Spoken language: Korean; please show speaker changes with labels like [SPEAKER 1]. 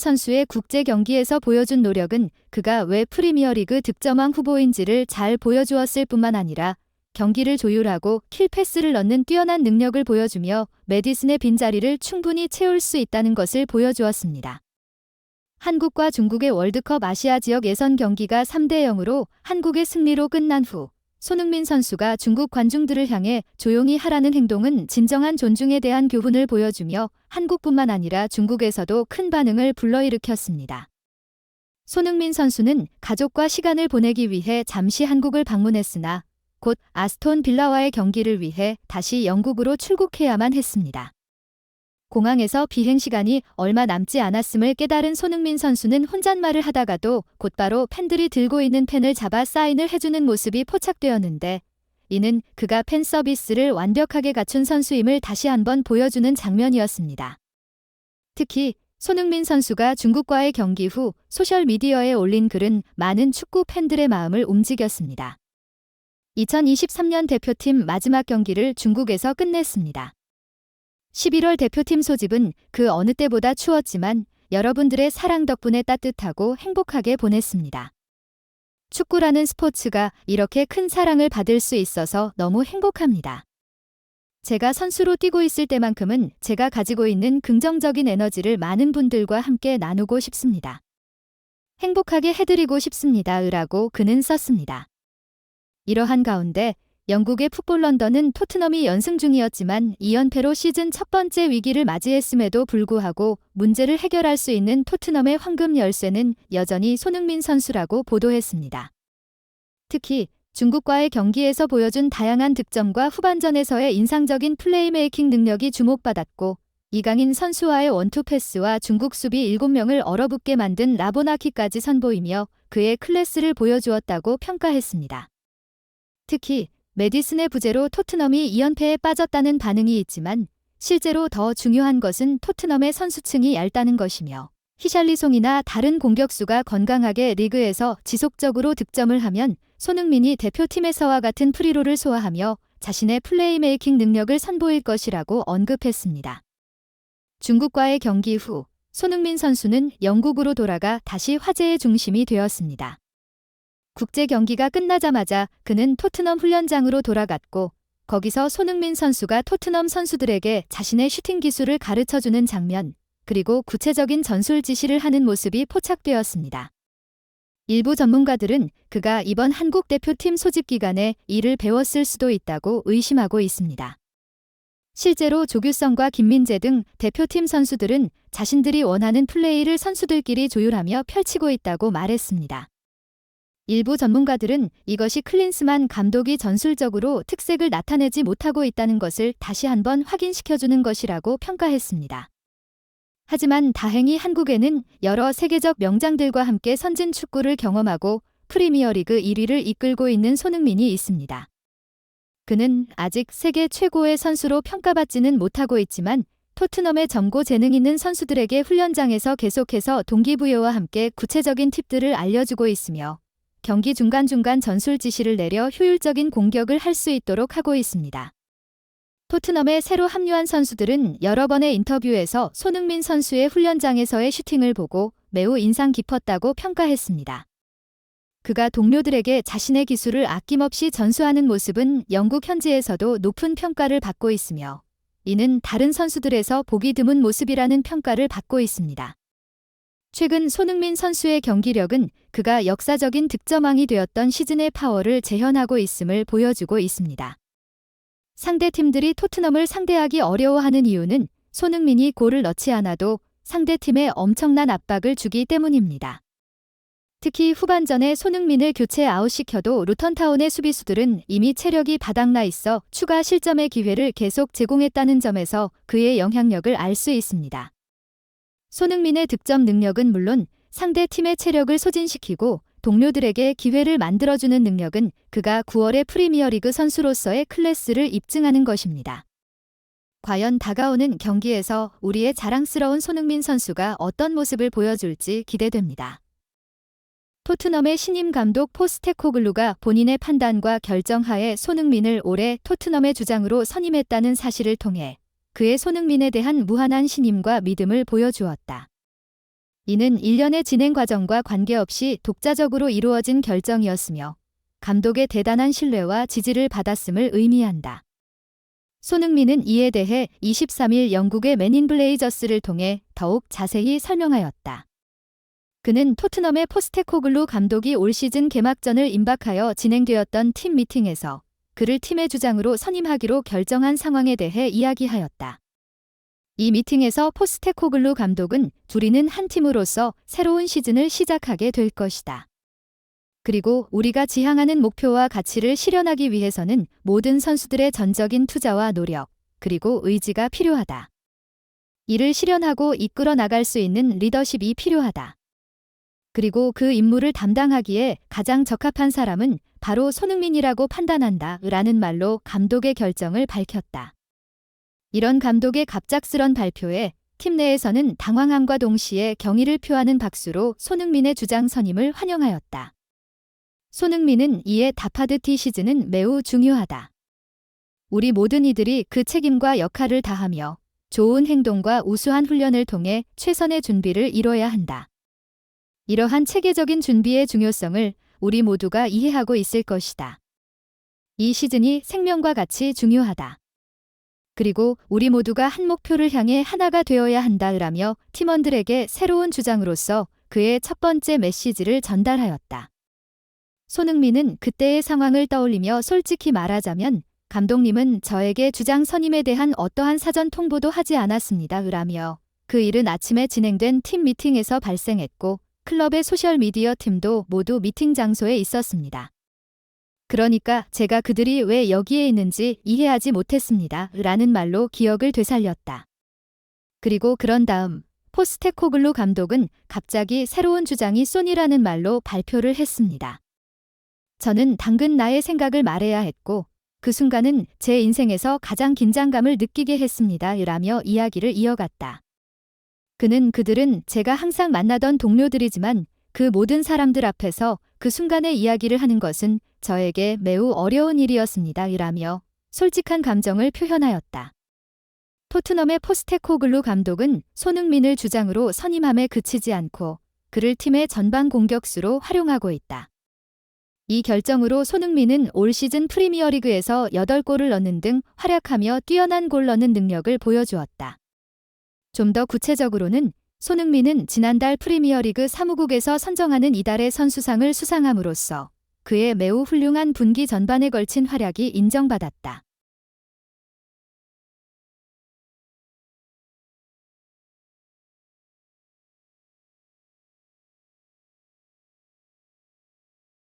[SPEAKER 1] 선수의 국제 경기에서 보여준 노력은 그가 왜 프리미어리그 득점왕 후보인지를 잘 보여주었을 뿐만 아니라 경기를 조율하고 킬패스를 넣는 뛰어난 능력을 보여주며 매디슨의 빈자리를 충분히 채울 수 있다는 것을 보여주었습니다. 한국과 중국의 월드컵 아시아 지역 예선 경기가 3대0으로 한국의 승리로 끝난 후 손흥민 선수가 중국 관중들을 향해 조용히 하라는 행동은 진정한 존중에 대한 교훈을 보여주며 한국뿐만 아니라 중국에서도 큰 반응을 불러일으켰습니다. 손흥민 선수는 가족과 시간을 보내기 위해 잠시 한국을 방문했으나 곧 아스톤 빌라와의 경기를 위해 다시 영국으로 출국해야만 했습니다. 공항에서 비행시간이 얼마 남지 않았음을 깨달은 손흥민 선수는 혼잣말을 하다가도 곧바로 팬들이 들고 있는 펜을 잡아 사인을 해주는 모습이 포착되었는데 이는 그가 팬 서비스를 완벽하게 갖춘 선수임을 다시 한번 보여주는 장면이었습니다. 특히 손흥민 선수가 중국과의 경기 후 소셜미디어에 올린 글은 많은 축구 팬들의 마음을 움직였습니다. 2023년 대표팀 마지막 경기를 중국에서 끝냈습니다. 11월 대표팀 소집은 그 어느 때보다 추웠지만 여러분들의 사랑 덕분에 따뜻하고 행복하게 보냈습니다. 축구라는 스포츠가 이렇게 큰 사랑을 받을 수 있어서 너무 행복합니다. 제가 선수로 뛰고 있을 때만큼은 제가 가지고 있는 긍정적인 에너지를 많은 분들과 함께 나누고 싶습니다. 행복하게 해드리고 싶습니다. 라고 그는 썼습니다. 이러한 가운데 영국의 풋볼 런던은 토트넘이 연승 중이었지만 2연패로 시즌 첫 번째 위기를 맞이했음에도 불구하고 문제를 해결할 수 있는 토트넘의 황금 열쇠는 여전히 손흥민 선수라고 보도했습니다. 특히 중국과의 경기에서 보여준 다양한 득점과 후반전에서의 인상적인 플레이메이킹 능력이 주목받았고 이강인 선수와의 원투 패스와 중국 수비 7명을 얼어붙게 만든 라보나키까지 선보이며 그의 클래스를 보여주었다고 평가했습니다. 특히 매디슨의 부재로 토트넘이 2연패에 빠졌다는 반응이 있지만 실제로 더 중요한 것은 토트넘의 선수층이 얇다는 것이며 히샬리송이나 다른 공격수가 건강하게 리그에서 지속적으로 득점을 하면 손흥민이 대표팀에서와 같은 프리롤을 소화하며 자신의 플레이메이킹 능력을 선보일 것이라고 언급했습니다. 중국과의 경기 후 손흥민 선수는 영국으로 돌아가 다시 화제의 중심이 되었습니다. 국제 경기가 끝나자마자 그는 토트넘 훈련장으로 돌아갔고 거기서 손흥민 선수가 토트넘 선수들에게 자신의 슈팅 기술을 가르쳐주는 장면, 그리고 구체적인 전술 지시를 하는 모습이 포착되었습니다. 일부 전문가들은 그가 이번 한국 대표팀 소집 기간에 이를 배웠을 수도 있다고 의심하고 있습니다. 실제로 조규성과 김민재 등 대표팀 선수들은 자신들이 원하는 플레이를 선수들끼리 조율하며 펼치고 있다고 말했습니다. 일부 전문가들은 이것이 클린스만 감독이 전술적으로 특색을 나타내지 못하고 있다는 것을 다시 한번 확인시켜주는 것이라고 평가했습니다. 하지만 다행히 한국에는 여러 세계적 명장들과 함께 선진 축구를 경험하고 프리미어리그 1위를 이끌고 있는 손흥민이 있습니다. 그는 아직 세계 최고의 선수로 평가받지는 못하고 있지만 토트넘의 젊고 재능 있는 선수들에게 훈련장에서 계속해서 동기부여와 함께 구체적인 팁들을 알려주고 있으며 경기 중간중간 전술 지시를 내려 효율적인 공격을 할 수 있도록 하고 있습니다. 토트넘에 새로 합류한 선수들은 여러 번의 인터뷰에서 손흥민 선수의 훈련장에서의 슈팅을 보고 매우 인상 깊었다고 평가했습니다. 그가 동료들에게 자신의 기술을 아낌없이 전수하는 모습은 영국 현지에서도 높은 평가를 받고 있으며 이는 다른 선수들에서 보기 드문 모습이라는 평가를 받고 있습니다. 최근 손흥민 선수의 경기력은 그가 역사적인 득점왕이 되었던 시즌의 파워를 재현하고 있음을 보여주고 있습니다. 상대 팀들이 토트넘을 상대하기 어려워하는 이유는 손흥민이 골을 넣지 않아도 상대팀에 엄청난 압박을 주기 때문입니다. 특히 후반전에 손흥민을 교체 아웃시켜도 루턴타운의 수비수들은 이미 체력이 바닥나 있어 추가 실점의 기회를 계속 제공했다는 점에서 그의 영향력을 알 수 있습니다. 손흥민의 득점 능력은 물론 상대 팀의 체력을 소진시키고 동료들에게 기회를 만들어주는 능력은 그가 9월의 프리미어리그 선수로서의 클래스를 입증하는 것입니다. 과연 다가오는 경기에서 우리의 자랑스러운 손흥민 선수가 어떤 모습을 보여줄지 기대됩니다. 토트넘의 신임 감독 포스테코글루가 본인의 판단과 결정하에 손흥민을 올해 토트넘의 주장으로 선임했다는 사실을 통해 그의 손흥민에 대한 무한한 신임과 믿음을 보여주었다. 이는 일련의 진행 과정과 관계없이 독자적으로 이루어진 결정이었으며 감독의 대단한 신뢰와 지지를 받았음을 의미한다. 손흥민은 이에 대해 23일 영국의 맨인 블레이저스를 통해 더욱 자세히 설명하였다. 그는 토트넘의 포스테코글루 감독이 올 시즌 개막전을 임박하여 진행되었던 팀 미팅에서 그를 팀의 주장으로 선임하기로 결정한 상황에 대해 이야기하였다. 이 미팅에서 포스테코글루 감독은 둘이는 한 팀으로서 새로운 시즌을 시작하게 될 것이다. 그리고 우리가 지향하는 목표와 가치를 실현하기 위해서는 모든 선수들의 전적인 투자와 노력, 그리고 의지가 필요하다. 이를 실현하고 이끌어 나갈 수 있는 리더십이 필요하다. 그리고 그 임무를 담당하기에 가장 적합한 사람은 바로 손흥민이라고 판단한다. 라는 말로 감독의 결정을 밝혔다. 이런 감독의 갑작스런 발표에 팀 내에서는 당황함과 동시에 경의를 표하는 박수로 손흥민의 주장 선임을 환영하였다. 손흥민은 이에 답하듯 이 시즌은 매우 중요하다. 우리 모든 이들이 그 책임과 역할을 다하며 좋은 행동과 우수한 훈련을 통해 최선의 준비를 이뤄야 한다. 이러한 체계적인 준비의 중요성을 우리 모두가 이해하고 있을 것이다. 이 시즌이 생명과 같이 중요하다. 그리고 우리 모두가 한 목표를 향해 하나가 되어야 한다라며 팀원들에게 새로운 주장으로서 그의 첫 번째 메시지를 전달하였다. 손흥민은 그때의 상황을 떠올리며 솔직히 말하자면 감독님은 저에게 주장 선임에 대한 어떠한 사전 통보도 하지 않았습니다. 라며 그 일은 아침에 진행된 팀 미팅에서 발생했고 클럽의 소셜미디어 팀도 모두 미팅 장소에 있었습니다. 그러니까 제가 그들이 왜 여기에 있는지 이해하지 못했습니다. 라는 말로 기억을 되살렸다. 그리고 그런 다음 포스테코글루 감독은 갑자기 새로운 주장이 소니라는 말로 발표를 했습니다. 저는 당근 나의 생각을 말해야 했고 그 순간은 제 인생에서 가장 긴장감을 느끼게 했습니다. 라며 이야기를 이어갔다. 그들은 제가 항상 만나던 동료들이지만 그 모든 사람들 앞에서 그 순간의 이야기를 하는 것은 저에게 매우 어려운 일이었습니다. 라며 솔직한 감정을 표현하였다. 토트넘의 포스테코글루 감독은 손흥민을 주장으로 선임함에 그치지 않고 그를 팀의 전방 공격수로 활용하고 있다. 이 결정으로 손흥민은 올 시즌 프리미어리그에서 8골을 넣는 등 활약하며 뛰어난 골 넣는 능력을 보여주었다. 좀 더 구체적으로는 손흥민은 지난달 프리미어리그 사무국에서 선정하는 이달의 선수상을 수상함으로써 그의 매우 훌륭한 분기 전반에 걸친 활약이 인정받았다.